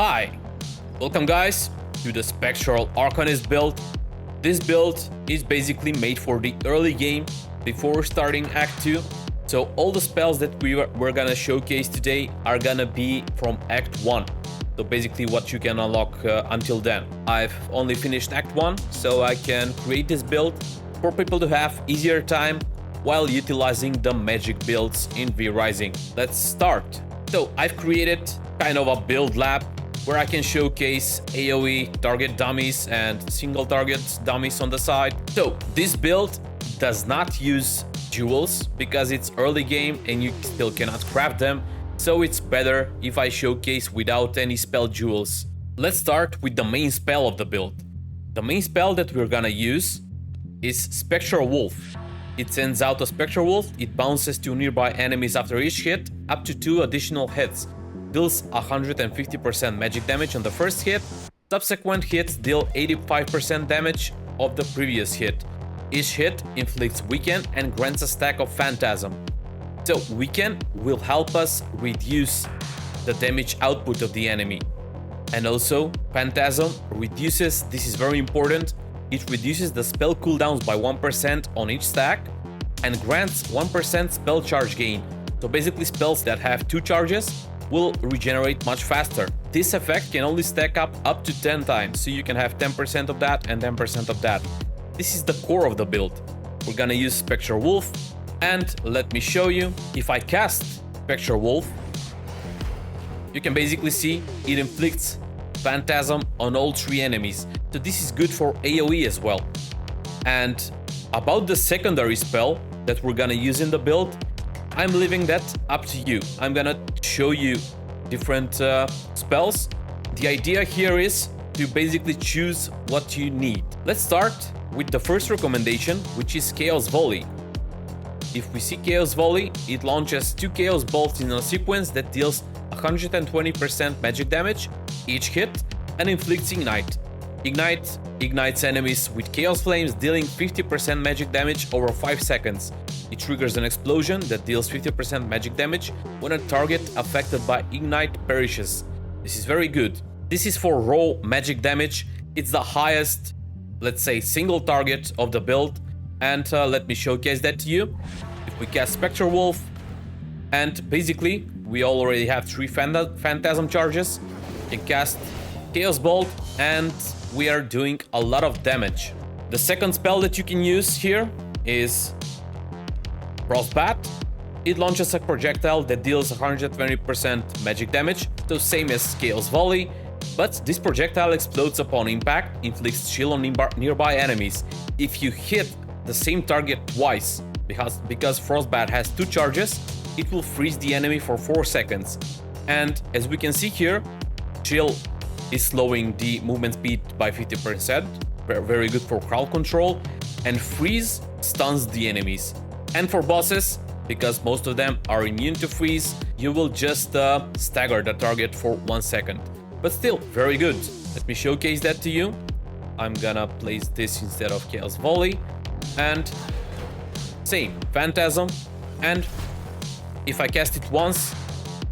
Hi, welcome guys to the Spectral Arcanist build. This build is basically made for the early game before starting Act 2. So all the spells that we're gonna showcase today are gonna be from Act 1. So basically what you can unlock until then. I've only finished Act 1, so I can create this build for people to have easier time while utilizing the magic builds in V-Rising. Let's start. So I've created kind of a build lab where I can showcase AoE target dummies and single target dummies on the side. So this build does not use jewels because it's early game and you still cannot craft them. So it's better if I showcase without any spell jewels. Let's start with the main spell of the build. The main spell that we're gonna use is Spectral Wolf. It sends out a Spectral Wolf, it bounces to nearby enemies after each hit, up to 2 additional hits. Deals 150% magic damage on the first hit. Subsequent hits deal 85% damage of the previous hit. Each hit inflicts Weaken and grants a stack of Phantasm. So Weaken will help us reduce the damage output of the enemy. And also Phantasm reduces, this is very important, it reduces the spell cooldowns by 1% on each stack and grants 1% spell charge gain. So basically spells that have 2 charges will regenerate much faster. This effect can only stack up to 10 times, so you can have 10% of that and 10% of that. This is the core of the build. We're gonna use Spectral Wolf, and let me show you. If I cast Spectral Wolf, you can basically see it inflicts Phantasm on all 3 enemies. So this is good for AoE as well. And about the secondary spell that we're gonna use in the build, I'm leaving that up to you. I'm gonna show you different spells. The idea here is to basically choose what you need. Let's start with the first recommendation, which is Chaos Volley. If we see Chaos Volley, it launches 2 Chaos Bolts in a sequence that deals 120% magic damage each hit and inflicts Ignite. Ignite ignites enemies with Chaos Flames, dealing 50% magic damage over 5 seconds. It triggers an explosion that deals 50% magic damage when a target affected by Ignite perishes. This is very good. This is for raw magic damage. It's the highest, let's say, single target of the build. And let me showcase that to you. If we cast Spectral Wolf, and basically we already have 3 Phantasm charges, we can cast Chaos Bolt and we are doing a lot of damage. The second spell that you can use here is Frostbat. It launches a projectile that deals 120% magic damage, so same as Chaos Volley, but this projectile explodes upon impact, inflicts chill on nearby enemies. If you hit the same target twice, because Frostbat has 2 charges, it will freeze the enemy for 4 seconds. And as we can see here, chill is slowing the movement speed by 50%, very good for crowd control, and freeze stuns the enemies. And for bosses, because most of them are immune to freeze, you will just stagger the target for 1 second. But still, very good. Let me showcase that to you. I'm gonna place this instead of Chaos Volley. And same, Phantasm. And if I cast it once,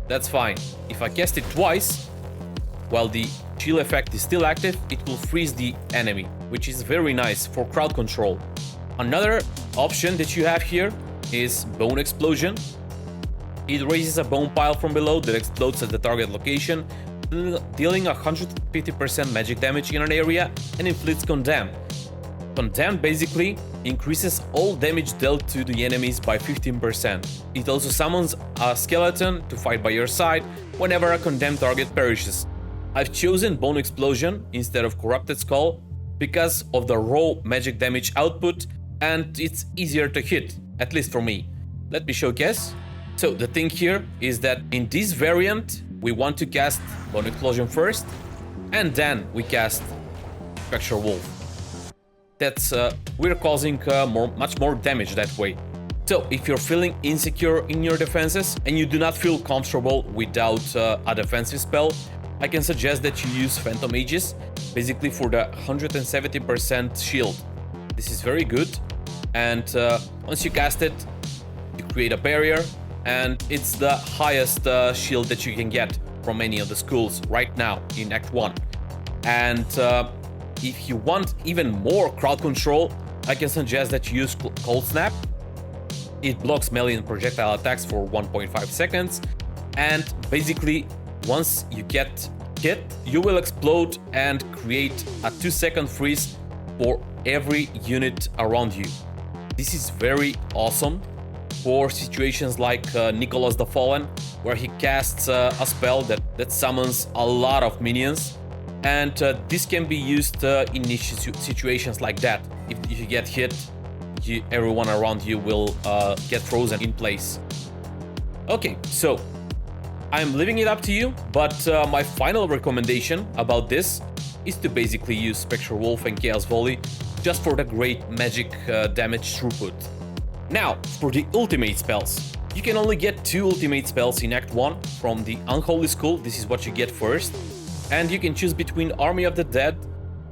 that's fine. If I cast it twice, while the chill effect is still active, it will freeze the enemy, which is very nice for crowd control. Another option that you have here is Bone Explosion. It raises a bone pile from below that explodes at the target location, dealing 150% magic damage in an area and inflicts Condemn. Condemn basically increases all damage dealt to the enemies by 15%. It also summons a skeleton to fight by your side whenever a condemned target perishes. I've chosen Bone Explosion instead of Corrupted Skull because of the raw magic damage output, and it's easier to hit, at least for me. Let me showcase. So the thing here is that in this variant, we want to cast Bone Explosion first, and then we cast Spectral Wolf. That's we're causing much more damage that way. So if you're feeling insecure in your defenses and you do not feel comfortable without a defensive spell, I can suggest that you use Phantom Aegis, basically for the 170% shield. This is very good, and once you cast it, you create a barrier, and it's the highest shield that you can get. from any of the schools right now in Act 1. And if you want even more crowd control, I can suggest that you use Cold Snap. It blocks melee and projectile attacks for 1.5 seconds. And basically, once you get hit, you will explode and create a 2-second freeze for every unit around you. This is very awesome for situations like Nicholas the Fallen, where he casts a spell that summons a lot of minions. And this can be used in niche situations like that. If you get hit, everyone around you will get frozen in place. Okay, so I'm leaving it up to you, but my final recommendation about this is to basically use Spectral Wolf and Chaos Volley just for the great magic damage throughput. Now, for the ultimate spells. You can only get 2 ultimate spells in Act 1 from the Unholy School. This is what you get first. And you can choose between Army of the Dead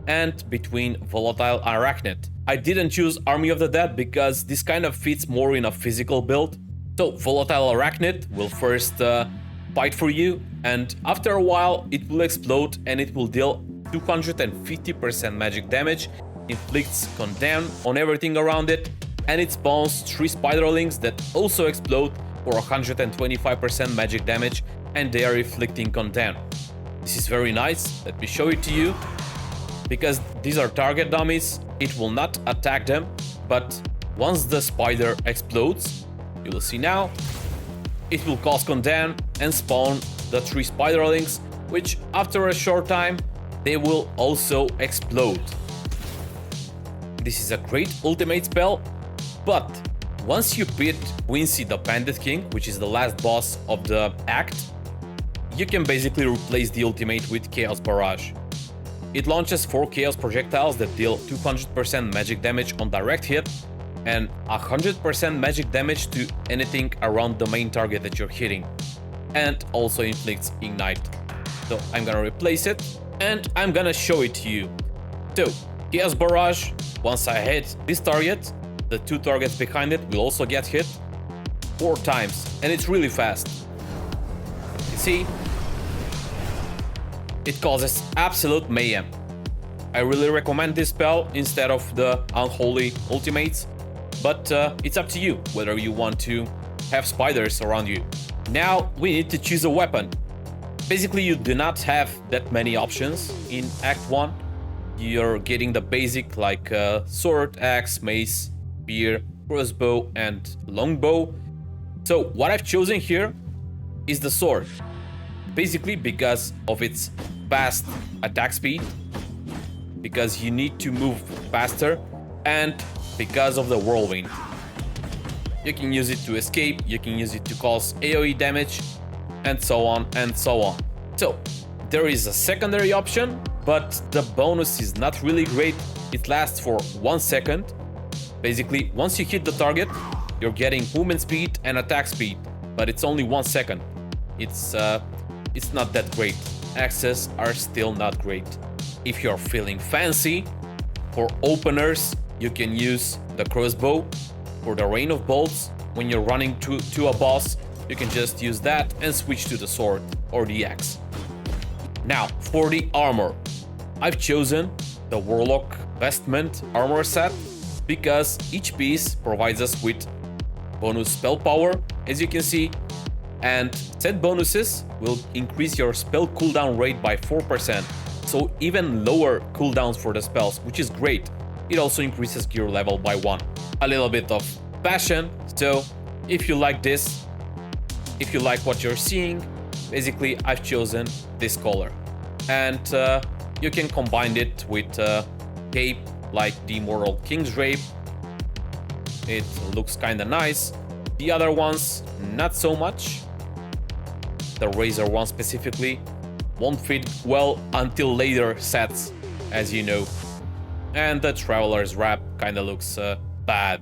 and between Volatile Arachnid. I didn't choose Army of the Dead because this kind of fits more in a physical build. So Volatile Arachnid will first fight for you, and after a while it will explode and it will deal 250% magic damage, inflicts condemn on everything around it, and it spawns 3 spiderlings that also explode for 125% magic damage, and they are inflicting condemn. This is very nice. Let me show it to you. Because these are target dummies, it will not attack them, but once the spider explodes, you will see now, it will cause condemn and spawn the 3 spiderlings, which after a short time, they will also explode. This is a great ultimate spell, but once you beat Quincy the Bandit King, which is the last boss of the act, you can basically replace the ultimate with Chaos Barrage. It launches 4 Chaos projectiles that deal 200% magic damage on direct hit and 100% magic damage to anything around the main target that you're hitting, and also inflicts Ignite. So I'm gonna replace it and I'm gonna show it to you. So Chaos Barrage, once I hit this target, the 2 targets behind it will also get hit 4 times, and it's really fast. You see? It causes absolute mayhem. I really recommend this spell instead of the Unholy ultimates, but it's up to you whether you want to have spiders around you. Now we need to choose a weapon. Basically, you do not have that many options in Act 1. You're getting the basic like sword, axe, mace, spear, crossbow, and longbow. So what I've chosen here is the sword. Basically because of its fast attack speed, because you need to move faster, and because of the whirlwind. You can use it to escape, you can use it to cause AoE damage, and so on and so on. So there is a secondary option, but the bonus is not really great. It lasts for 1 second. Basically, once you hit the target, you're getting movement speed and attack speed, but it's only 1 second. It's not that great. Axes are still not great. If you're feeling fancy, for openers, you can use the crossbow. For the rain of bolts, when you're running to a boss, you can just use that and switch to the sword or the axe. Now, for the armor, I've chosen the Warlock Vestment armor set because each piece provides us with bonus spell power, as you can see, and set bonuses will increase your spell cooldown rate by 4%, so even lower cooldowns for the spells, which is great. It also increases gear level by 1. A little bit of passion, so if you like this, if you like what you're seeing, basically I've chosen this color. And you can combine it with cape like the Immortal King's Drape. It looks kinda nice. The other ones, not so much. The Razor one specifically won't fit well until later sets, as you know. And the Traveler's Wrap kinda looks bad.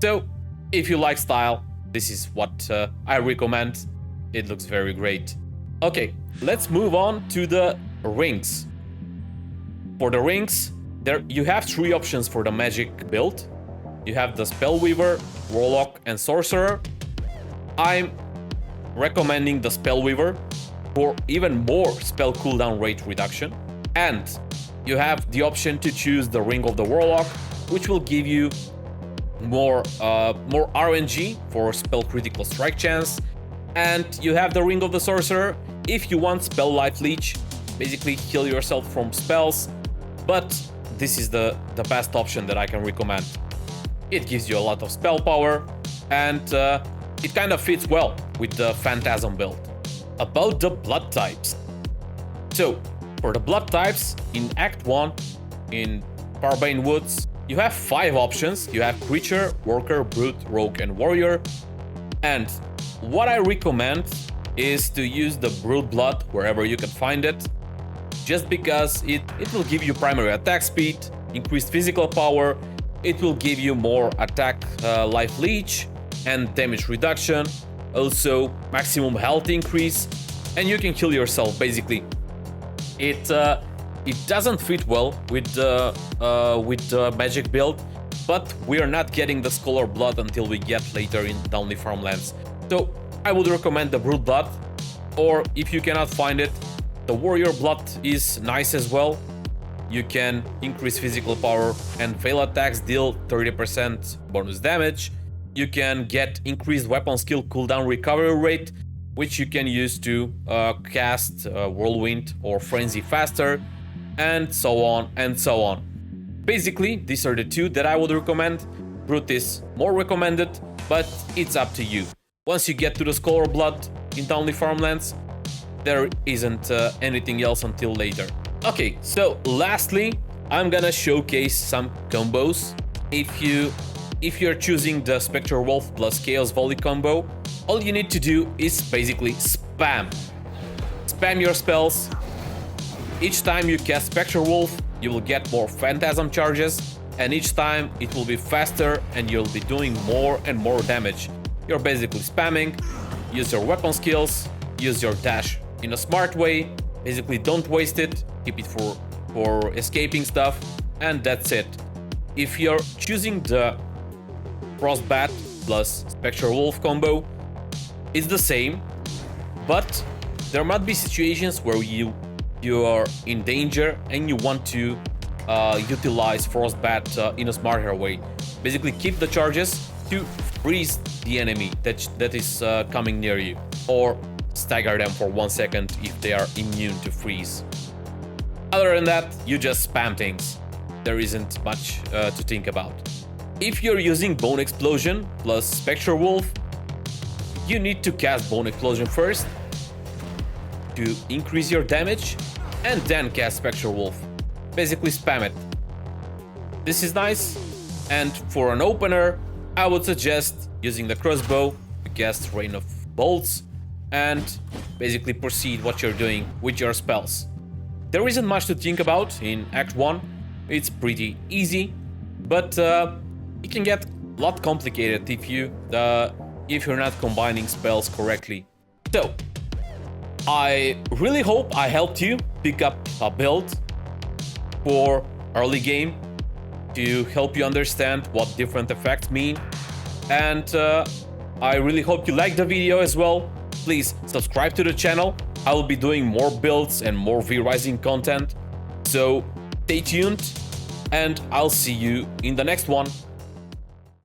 So, if you like style, this is what I recommend. It looks very great. Okay, let's move on to the rings. For the rings, there you have 3 options for the magic build. You have the Spellweaver, Warlock, and Sorcerer. I'm recommending the Spellweaver for even more spell cooldown rate reduction. And you have the option to choose the Ring of the Warlock, which will give you more RNG for spell critical strike chance. And you have the Ring of the Sorcerer if you want spell life leech, basically heal yourself from spells. But this is the best option that I can recommend. It gives you a lot of spell power, and it kind of fits well with the Phantasm build. About the blood types. So, for the blood types, in Act 1, in Farbane Woods, you have 5 options. You have Creature, Worker, Brute, Rogue, and Warrior. And what I recommend is to use the Brute Blood wherever you can find it, just because it will give you primary attack speed, increased physical power, it will give you more attack life leech and damage reduction, also maximum health increase, and you can heal yourself basically. It doesn't fit well with the magic build, but we are not getting the Scholar Blood until we get later in Dunley Farmlands. So I would recommend the Brute Blood, or if you cannot find it, the Warrior Blood is nice as well. You can increase physical power and fail attacks deal 30% bonus damage. You can get increased weapon skill cooldown recovery rate, which you can use to cast Whirlwind or Frenzy faster, and so on and so on. Basically, these are the 2 that I would recommend. Brute is more recommended, but it's up to you. Once you get to the Scholar Blood in Dunley Farmlands, there isn't anything else until later. Okay, so lastly, I'm gonna showcase some combos. If you're choosing the Spectral Wolf plus Chaos Volley combo, all you need to do is basically spam your spells. Each time you cast Spectral Wolf, you will get more Phantasm charges, and each time it will be faster and you'll be doing more and more damage. You're basically spamming, use your weapon skills, use your dash in a smart way, basically don't waste it, keep it for escaping stuff, and that's it. If you're choosing the Frostbat plus Spectral Wolf combo, it's the same, but there might be situations where you are in danger and you want to utilize Frostbat in a smarter way. Basically keep the charges to freeze the enemy that is coming near you, or stagger them for 1 second if they are immune to freeze. Other than that, you just spam things. There isn't much to think about. If you're using Bone Explosion plus Spectral Wolf, you need to cast Bone Explosion first to increase your damage, and then cast Spectral Wolf. Basically spam it. This is nice, and for an opener, I would suggest using the crossbow to cast Rain of Bolts and basically proceed what you're doing with your spells. There isn't much to think about in Act 1, it's pretty easy, but it can get a lot complicated if you're not combining spells correctly. So, I really hope I helped you pick up a build for early game to help you understand what different effects mean, and I really hope you liked the video as well. Please subscribe to the channel. I will be doing more builds and more V-Rising content, so stay tuned, and I'll see you in the next one.